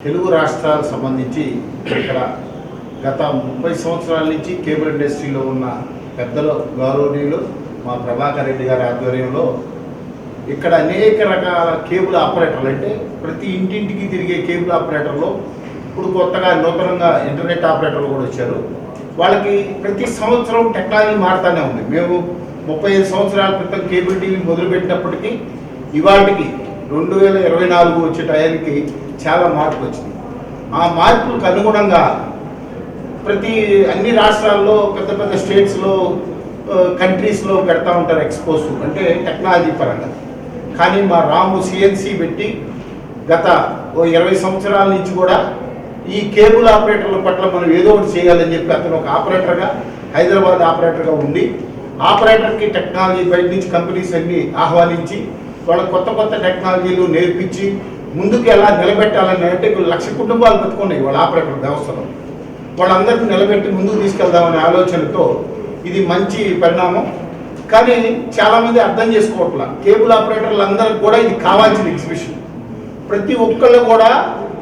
తెలుగు రాష్ట్రాలకు సంబంధించి ఇక్కడ గత 30 సంవత్సరాల నుంచి కేబుల్ ఇండస్ట్రీలో ఉన్న పెద్దలు గౌరవనీయులు మా ప్రభాకర్ రెడ్డి గారి ఆధ్వర్యంలో ఇక్కడ అనేక రకాల కేబుల్ ఆపరేటర్లు అంటే ప్రతి ఇంటింటికి తిరిగే కేబుల్ ఆపరేటర్లు ఇప్పుడు కొత్తగా నూతనంగా ఇంటర్నెట్ ఆపరేటర్లు కూడా వచ్చారు. వాళ్ళకి ప్రతి సంవత్సరం టెక్నాలజీ మారుతూనే ఉంది. మేము 35 సంవత్సరాల క్రితం కేబుల్ టీవీ మొదలుపెట్టినప్పటికీ ఇవాళకి 2024 వచ్చే టయానికి చాలా మార్పు వచ్చింది. ఆ మార్పులకు అనుగుణంగా అన్ని రాష్ట్రాల్లో పెద్ద పెద్ద స్టేట్స్లో కంట్రీస్లో పెడతా ఉంటారు ఎక్స్పోజ్ అంటే టెక్నాలజీ పరంగా. కానీ మా రాము సిఎన్సి పెట్టి గత 20 సంవత్సరాల నుంచి కూడా ఈ కేబుల్ ఆపరేటర్ల పట్ల మనం ఏదో ఒకటి చేయాలని చెప్పి అతను ఒక ఆపరేటర్గా హైదరాబాద్ ఆపరేటర్గా ఉండి ఆపరేటర్కి టెక్నాలజీ బయట నుంచి కంపెనీస్ అన్ని ఆహ్వానించి వాళ్ళ కొత్త కొత్త టెక్నాలజీలు నేర్పించి ముందుకు ఎలా నిలబెట్టాలని అంటే 1,00,000 కుటుంబాలు బతుకున్నాయి వాళ్ళ ఆపరేటర్ వ్యవస్థలో. వాళ్ళందరికీ నిలబెట్టి ముందుకు తీసుకెళ్దామనే ఆలోచనతో ఇది మంచి పరిణామం. కానీ చాలామంది అర్థం చేసుకోవట్లా. కేబుల్ ఆపరేటర్లు అందరికి కూడా ఇది కావాల్సిన ఎగ్జిబిషన్. ప్రతి ఒక్కళ్ళు కూడా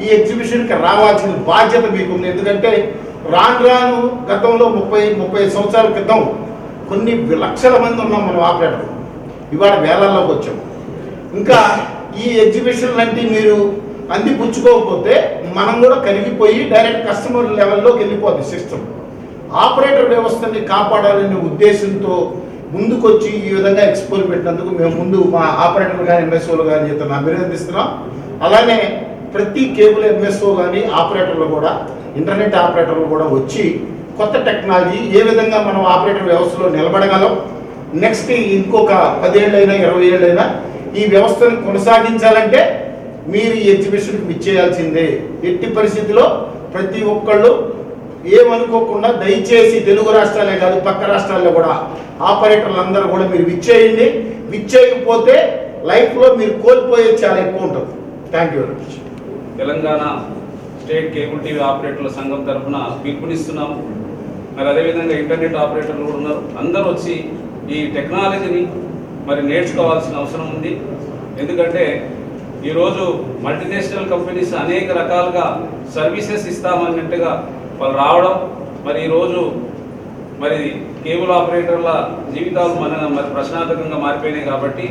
ఈ ఎగ్జిబిషన్కి రావాల్సిన బాధ్యత మీకుంది. ఎందుకంటే రాను గతంలో 30 సంవత్సరాల క్రితం కొన్ని లక్షల మంది ఉన్నాం మనం ఆపరేటర్, ఇవాళ వేలల్లోకి వచ్చాం. ఇంకా ఈ ఎగ్జిబిషన్ లాంటి మీరు అందిపుచ్చుకోకపోతే మనం కూడా కరిగిపోయి డైరెక్ట్ కస్టమర్ లెవెల్లోకి వెళ్ళిపోతుంది సిస్టమ్. ఆపరేటర్ వ్యవస్థని కాపాడాలనే ఉద్దేశంతో ముందుకొచ్చి ఈ విధంగా ఎక్స్పోజ్ పెట్టినందుకు మేము ముందు మా ఆపరేటర్లు కానీ ఎంఎస్ఓలు కానీ ఇతను అభినందిస్తున్నాం. అలానే ప్రతి కేబుల్ ఎంఎస్ఓ కానీ ఆపరేటర్లు కూడా ఇంటర్నెట్ ఆపరేటర్లు కూడా వచ్చి కొత్త టెక్నాలజీ ఏ విధంగా మనం ఆపరేటర్ వ్యవస్థలో నిలబడగలం, నెక్స్ట్ ఇంకొక 10 ఏళ్ళైనా 20 ఏళ్ళైనా ఈ వ్యవస్థను కొనసాగించాలంటే మీరు ఈ ఎగ్జిబిషన్కి విచ్చేయాల్సిందే. ఎట్టి పరిస్థితిలో ప్రతి ఒక్కళ్ళు ఏమనుకోకుండా దయచేసి తెలుగు రాష్ట్రాలే కాదు పక్క రాష్ట్రాల్లో కూడా ఆపరేటర్లు అందరూ కూడా మీరు విచ్చేయండి. విచ్చేయకపోతే లైఫ్లో మీరు కోల్పోయే చాలా ఎక్కువ ఉంటుంది. Thank you very much. Telangana state cable TV ఆపరేటర్ల సంఘం తరఫున పిలుపునిస్తున్నాము. మరి అదేవిధంగా ఇంటర్నెట్ ఆపరేటర్లు కూడా ఉన్నారు. అందరూ వచ్చి ఈ టెక్నాలజీని మరి నేర్చుకోవాల్సిన అవసరం ఉంది. ఎందుకంటే ఈరోజు మల్టీనేషనల్ కంపెనీస్ అనేక రకాలుగా సర్వీసెస్ ఇస్తామన్నట్టుగా వాళ్ళు రావడం, మరి ఈరోజు మరి కేబుల్ ఆపరేటర్ల జీవితాలు మరి ప్రశ్నార్థకంగా మారిపోయినాయి. కాబట్టి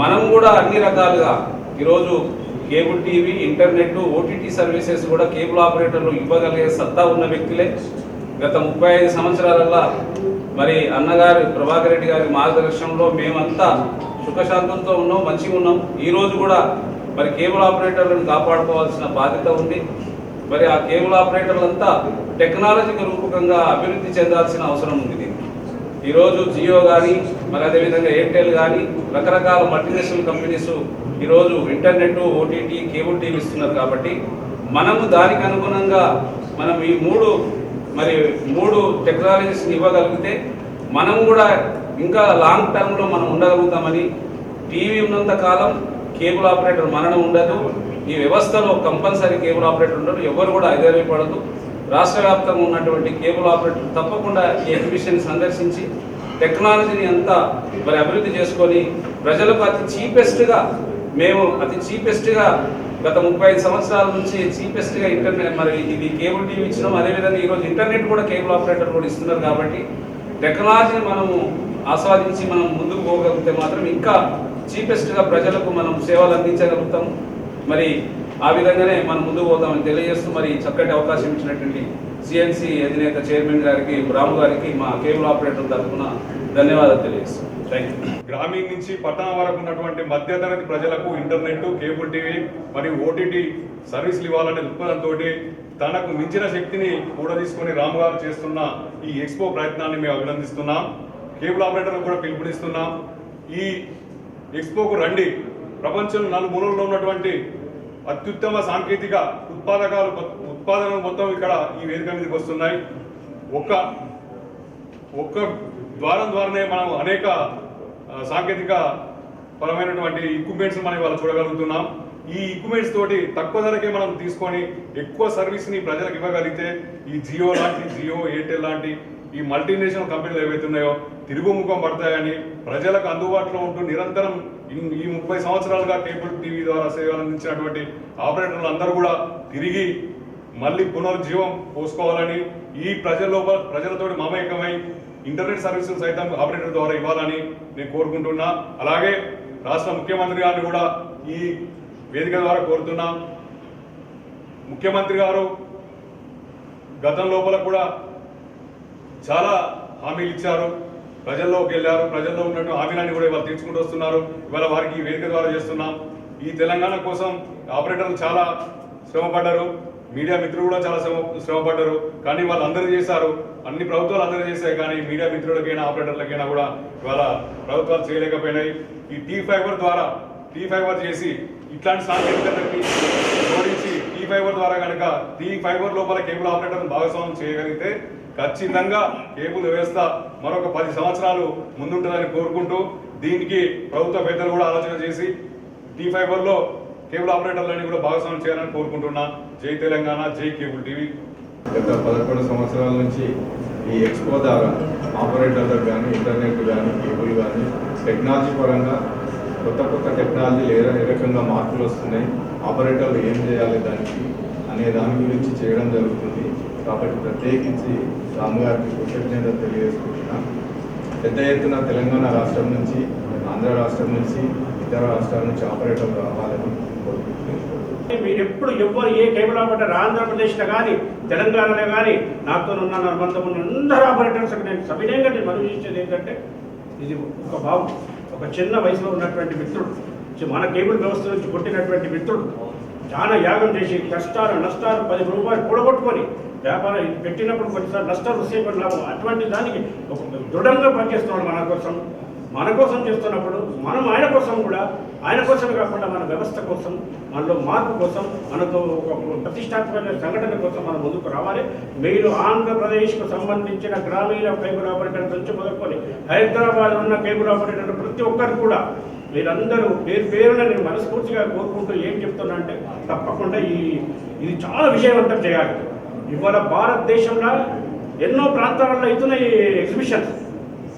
మనం కూడా అన్ని రకాలుగా ఈరోజు cable TV, internet, OTT services కూడా కేబుల్ ఆపరేటర్లు ఇవ్వగలిగే సత్తా ఉన్న వ్యక్తులే. గత 35 సంవత్సరాలలో మరి అన్నగారు ప్రభాకర్ రెడ్డి గారి మార్గదర్శనంలో మేమంతా సుఖశాంతంతో ఉన్నాం, మంచిగా ఉన్నాం. ఈరోజు కూడా మరి కేబుల్ ఆపరేటర్లను కాపాడుకోవాల్సిన బాధ్యత ఉంది. మరి ఆ కేబుల్ ఆపరేటర్లంతా టెక్నాలజీకి రూపకంగా అభివృద్ధి చెందాల్సిన అవసరం ఉంది. దీనికి ఈరోజు జియో కానీ మరి అదేవిధంగా ఎయిర్టెల్ కానీ రకరకాల మల్టీనేషనల్ కంపెనీస్ ఈరోజు ఇంటర్నెట్, ఓటీటీ, కేబుల్ టీవీ ఇస్తున్నారు. కాబట్టి మనము దానికి అనుగుణంగా మనం ఈ మూడు టెక్నాలజీస్ని ఇవ్వగలిగితే మనం కూడా ఇంకా లాంగ్ టర్మ్లో మనం ఉండగలుగుతామని. టీవీ ఉన్నంత కాలం కేబుల్ ఆపరేటర్ మరణం ఉండదు. ఈ వ్యవస్థలో కంపల్సరీ కేబుల్ ఆపరేటర్ ఉండదు. ఎవరు కూడా ఐదైపోవద్దు. రాష్ట్ర వ్యాప్తంగా ఉన్నటువంటి కేబుల్ ఆపరేటర్ తప్పకుండా ఈ ఎగ్జిబిషన్ సందర్శించి టెక్నాలజీని అంతా మరి అభివృద్ధి చేసుకొని ప్రజలకు అతి చీపెస్ట్గా గత 35 సంవత్సరాల నుంచి చీపెస్ట్గా ఇంటర్నెట్ మరి ఇది కేబుల్ టీవీ ఇచ్చినాం. అదేవిధంగా ఈరోజు ఇంటర్నెట్ కూడా కేబుల్ ఆపరేటర్ కూడా ఇస్తున్నారు. కాబట్టి టెక్నాలజీని మనము ఆస్వాదించి మనం ముందుకు పోగలిగితే మాత్రం ఇంకా చీపెస్ట్గా ప్రజలకు మనం సేవలు అందించగలుగుతాము. మరి ఆ విధంగానే మనం ముందుకు పోతామని తెలియజేస్తూ మరి చక్కటి అవకాశం ఇచ్చినటువంటి సిఎన్సి అధినేత చైర్మన్ గారికి, రాము గారికి మా కేబుల్ ఆపరేటర్ తరఫున ధన్యవాదాలు తెలియజేస్తాం. Thank you. గ్రామీణ నుంచి పట్టణం వరకు ఉన్నటువంటి మధ్యతరగతి ప్రజలకు ఇంటర్నెట్, కేబుల్ టీవీ మరియు ఓటీటీ సర్వీసులు ఇవ్వాలనే దృక్పథంతో తనకు మించిన శక్తిని కూడా తీసుకొని రాము గారు చేస్తున్న ఈ ఎక్స్పో ప్రయత్నాన్ని మేము అభినందిస్తున్నాం. కేబుల్ ఆపరేటర్లకు కూడా పిలుపునిస్తున్నాం. ఈ ఎక్స్పోకు రండి. ప్రపంచం నలుమూలల్లో ఉన్నటువంటి అత్యుత్తమ సాంకేతిక ఉత్పాదనలు మొత్తం ఇక్కడ ఈ వేదిక మీదకి వస్తున్నాయి. ఒక్క ద్వారం ద్వారానే మనం అనేక సాంకేతిక పరమైనటువంటి ఎక్విప్మెంట్స్ మనం ఇవాళ చూడగలుగుతున్నాం. ఈ ఎక్విప్మెంట్స్ తోటి తక్కువ ధరకే మనం తీసుకొని ఎక్కువ సర్వీస్ని ప్రజలకు ఇవ్వగలిగితే ఈ జియో, ఎయిర్టెల్ లాంటి ఈ మల్టీనేషనల్ కంపెనీలు ఏవైతే ఉన్నాయో తిరుగుముఖం పడతాయని ప్రజలకు అందుబాటులో ఉంటూ నిరంతరం ఈ 30 సంవత్సరాలుగా కేబుల్ టీవీ ద్వారా సేవలు అందించినటువంటి ఆపరేటర్లు అందరూ కూడా తిరిగి మళ్ళీ పునరుజ్జీవం పోసుకోవాలని, ఈ ప్రజలతోటి మమేకమై ఇంటర్నెట్ సర్వీసులు సైతం ఆపరేటర్ ద్వారా ఇవ్వాలని నేను కోరుకుంటున్నా. అలాగే రాష్ట్ర ముఖ్యమంత్రి గారిని కూడా ఈ వేదిక ద్వారా కోరుతున్నా. ముఖ్యమంత్రి గారు గతం లోపల కూడా చాలా హామీలు ఇచ్చారు, ప్రజల్లోకి వెళ్ళారు, ప్రజల్లో ఉన్నట్టు హామీలన్నీ కూడా ఇవాళ తీర్చుకుంటూ వస్తున్నారు. ఇవాళ వారికి ఈ వేదిక ద్వారా చేస్తున్నాం. ఈ తెలంగాణ కోసం ఆపరేటర్లు చాలా శ్రమపడ్డారు, మీడియా మిత్రులు కూడా చాలా శ్రమపడ్డారు. కానీ వాళ్ళు అందరూ చేశారు, అన్ని ప్రభుత్వాలు అందరూ చేశాయి. కానీ మీడియా మిత్రులకైనా ఆపరేటర్లకైనా కూడా ఇవాళ ప్రభుత్వాలు చేయలేకపోయినాయి. ఈ టీ ఫైబర్ చేసి ఇట్లాంటి సాంకేతికతకి జోడించి టీ5 ద్వారా కనుక టీ5 లోపల కేబుల్ ఆపరేటర్ను భాగస్వామ్యం చేయగలిగితే ఖచ్చితంగా కేబుల్ వ్యవస్థ మరొక 10 సంవత్సరాలు ముందుంటుందని కోరుకుంటూ, దీనికి ప్రభుత్వ పెద్దలు కూడా ఆలోచన చేసి టీ5లో కేబుల్ ఆపరేటర్లని కూడా భాగస్వామ్యం చేయాలని కోరుకుంటున్నా. జై తెలంగాణ, జై కేబుల్ టీవీ. గత 11 సంవత్సరాల నుంచి ఈ ఎక్స్పో ద్వారా ఆపరేటర్లకు కానీ, ఇంటర్నెట్ కానీ, కేబుల్ కానీ టెక్నాలజీ పరంగా కొత్త టెక్నాలజీలు ఏ రకంగా మార్పులు వస్తున్నాయి, ఆపరేటర్లు ఏం చేయాలి దానికి అనే దాని గురించి చేయడం జరుగుతుంది. కాబట్టి ప్రత్యేకించి రాము గారికి కృతజ్ఞతలు తెలియజేసుకుంటున్నా. పెద్ద ఎత్తున తెలంగాణ రాష్ట్రం నుంచి, ఆంధ్ర రాష్ట్రం నుంచి, ఇతర రాష్ట్రాల నుంచి ఆపరేటర్లు రావాలని కోరుకుంటున్నాను. మీరు ఎప్పుడు ఎవరు ఏ కేబుల్ ఆపరేటర్ ఆంధ్రప్రదేశ్లో కానీ తెలంగాణలో కానీ నాతో ఉన్న అనుబంధం ఉన్న అందరూ ఆపరేటర్స్ నేను సవినయంగా నేను మనవి చేసేది ఏంటంటే, ఇది ఒక బాబు, ఒక చిన్న వయసులో ఉన్నటువంటి మిత్రుడు, మన కేబుల్ వ్యవస్థ నుంచి పుట్టినటువంటి మిత్రుడు చాలా యాగం చేసి కష్టాలు నష్టాలు 10 రూపాయలు కూడగొట్టుకొని వ్యాపారం పెట్టినప్పుడు కొన్నిసార్లు నష్టాలు వస్తే కొన్ని లాభం, అటువంటి దానికి ఒక దృఢంగా పనిచేస్తున్నాడు మన కోసం చేస్తున్నప్పుడు మనం ఆయన కోసం కూడా, ఆయన కోసమే కాకుండా మన వ్యవస్థ కోసం, మనలో మార్పు కోసం, మనతో ఒక ప్రతిష్టాత్మకమైన సంఘటన కోసం మనం ముందుకు రావాలి. మీరు ఆంధ్రప్రదేశ్కు సంబంధించిన గ్రామీణ కేబుల్ ఆపరేటర్ నుంచి మొదలుకొని హైదరాబాద్ ఉన్న కేబుల్ ఆపరేటర్ ప్రతి ఒక్కరు కూడా మీరందరూ పేరున నేను మనస్ఫూర్తిగా కోరుకుంటూ ఏం చెప్తున్నా అంటే, తప్పకుండా ఇది చాలా విజయవంతం చేయాలి. ఇవాళ భారతదేశంలో ఎన్నో ప్రాంతాలలో అవుతున్నాయి ఎగ్జిబిషన్స్,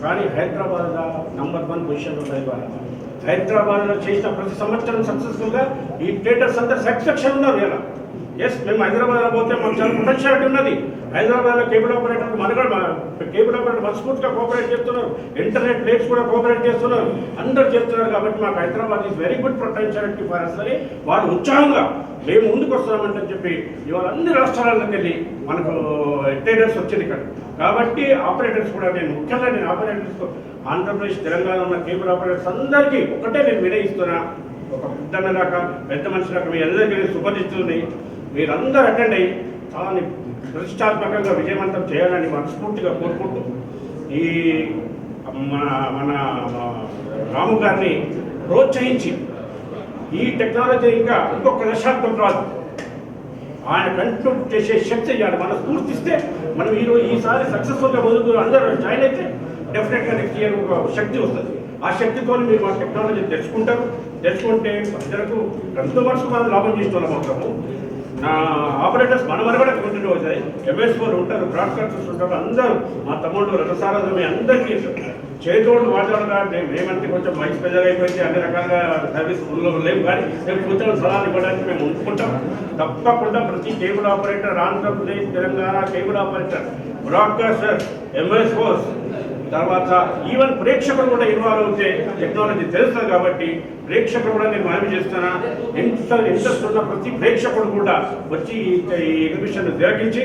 కానీ హైదరాబాద్లో #1 పొజిషన్ ఉన్నది. ఇవాళ హైదరాబాద్లో చేసిన ప్రతి సంవత్సరం సక్సెస్ఫుల్గా ఈ ట్రేడర్స్ అందరు సాటిస్ఫాక్షన్ ఉన్నారు. ఇలా ఎస్, మేము హైదరాబాద్లో పోతే మాకు చాలా పొటెన్షియాలిటీ ఉన్నది. హైదరాబాద్లో కేబుల్ ఆపరేటర్ కేబుల్ ఆపరేటర్ మనస్ఫూర్తిగా కోఆపరేట్ చేస్తున్నారు, ఇంటర్నెట్ ప్లేట్స్ కూడా కోఆపరేట్ చేస్తున్నారు, అందరూ చేస్తున్నారు. కాబట్టి మాకు Hyderabad is very good potentiality for us అని వాళ్ళు ఉత్సాహంగా మేము ముందుకు వస్తున్నామంటని చెప్పి ఇవాళ అన్ని రాష్ట్రాలకు వెళ్ళి మనకు ట్రేడర్స్ వచ్చింది ఇక్కడ. కాబట్టి ఆపరేటర్స్ కూడా ముఖ్యంగా నేను ఆపరేటర్స్ ఆంధ్రప్రదేశ్ తెలంగాణ ఉన్న కేబుల్ ఆపరేటర్స్ అందరికీ ఒకటే నేను వినయిస్తున్నా. ఒక పెద్ద మనుషులకు మీ అందరికీ శుభదిస్తున్నాయి. మీరందరూ అటెండ్ అయ్యి చాలా ప్రతిష్టాత్మకంగా విజయవంతం చేయాలని మనస్ఫూర్తిగా కోరుకుంటూ, ఈ మన రాము గారిని ప్రోత్సహించి ఈ టెక్నాలజీ ఇంకా ఇంకొక దశాబ్దం రాదు, ఆయన కంట్రోల్ చేసే శక్తి ఇవ్వాలి. మనం స్ఫూర్తిస్తే మనం ఈసారి సక్సెస్ఫుల్గా ముందుకు అందరూ జాయిన్ అయితే డెఫినెట్గా నెక్స్ట్ ఇయర్ ఒక శక్తి వస్తుంది. ఆ శక్తితో మీరు మా టెక్నాలజీ తెలుసుకుంటే ప్రజలకు కన్స్యూమర్స్ మనం లాభం చేస్తున్నాం. అవసరము నా ఆపరేటర్స్ మన కూడా కంటిన్యూ అవుతాయి. MS4 ఉంటారు, బ్రాడ్కాస్టర్స్ ఉంటారు, అందరూ మా తమ్ముళ్ళు రథసారథి మీ అందరికీ చేతోడు మాట్లాడాలంటే మేమంటే కొంచెం వయసు పెద్దగా అయిపోయింది, అన్ని రకాలుగా సర్వీస్ లేవు. కానీ మేము కూర్చొని సలహాలు ఇవ్వడానికి మేము ఉంచుకుంటాం. తప్పకుండా ప్రతి cable operator, Andhra Pradesh Telangana cable operator, broadcaster, MS4 తర్వాత ఈవెన్ ప్రేక్షకులు కూడా ఇన్వాల్వ్ అవుతే టెక్నాలజీ తెలుస్తుంది. కాబట్టి ప్రేక్షకులు కూడా నేను మనవి చేస్తున్నా, ఇంట్రెస్ట్ ఉన్న ప్రతి ప్రేక్షకుడు కూడా వచ్చి ఈ ఎగ్జిబిషన్ తిలకించి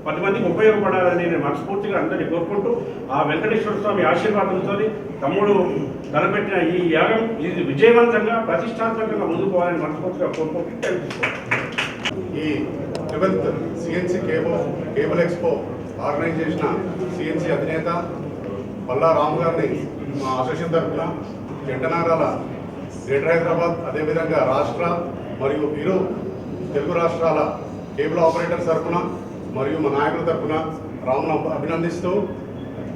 10 మందికి ఉపయోగపడాలని నేను మనస్ఫూర్తిగా అందరినీ కోరుకుంటూ, ఆ వెంకటేశ్వర స్వామి ఆశీర్వాదంతో తమ్ముడు తలపెట్టిన ఈ యాగం ఇది విజయవంతంగా ప్రతిష్టాత్మకంగా ముందుకు పోవాలని మనస్ఫూర్తిగా కోరుకుంటూ ఈ 11th CNC cable expo organise చేసిన CNC అధినేత పల్లా రాము గారిని మా అసోసియేషన్ తరఫున జంటనగరాల గ్రేటర్ హైదరాబాద్, అదేవిధంగా రాష్ట్ర మరియు ఇరు తెలుగు రాష్ట్రాల కేబుల్ ఆపరేటర్స్ తరఫున మరియు మా నాయకుల తరఫున రామును అభినందిస్తూ,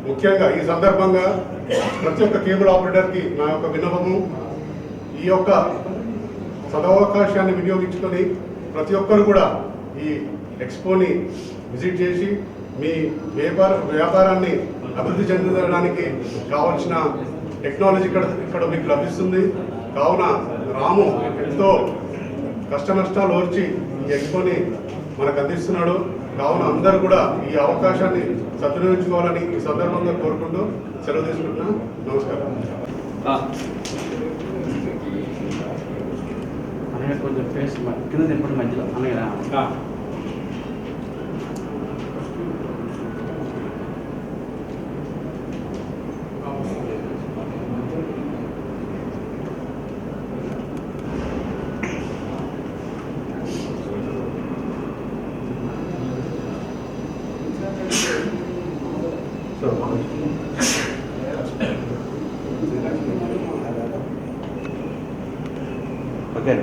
ముఖ్యంగా ఈ సందర్భంగా ప్రతి ఒక్క కేబుల్ ఆపరేటర్కి నా యొక్క విన్నపము, ఈ యొక్క సదవకాశాన్ని వినియోగించుకొని ప్రతి ఒక్కరు కూడా ఈ ఎక్స్పోని విజిట్ చేసి మీ వ్యాపారాన్ని అభివృద్ధి చెందడానికి కావాల్సిన టెక్నాలజీ ఇక్కడ మీకు లభిస్తుంది. కావున రాము ఎంతో కష్ట నష్టాలు ఓర్చి ఈ ఎక్స్పోని మనకు అందిస్తున్నాడు. కావున అందరూ కూడా ఈ అవకాశాన్ని సద్వినియోగించుకోవాలని ఈ సందర్భంగా కోరుకుంటూ సెలవు తీసుకుంటున్నా. నమస్కారం. అన్నయ్య కొంచెం ఫేస్ కింద తిప్పటి మధ్యలో అన్నయ్య ఓకే.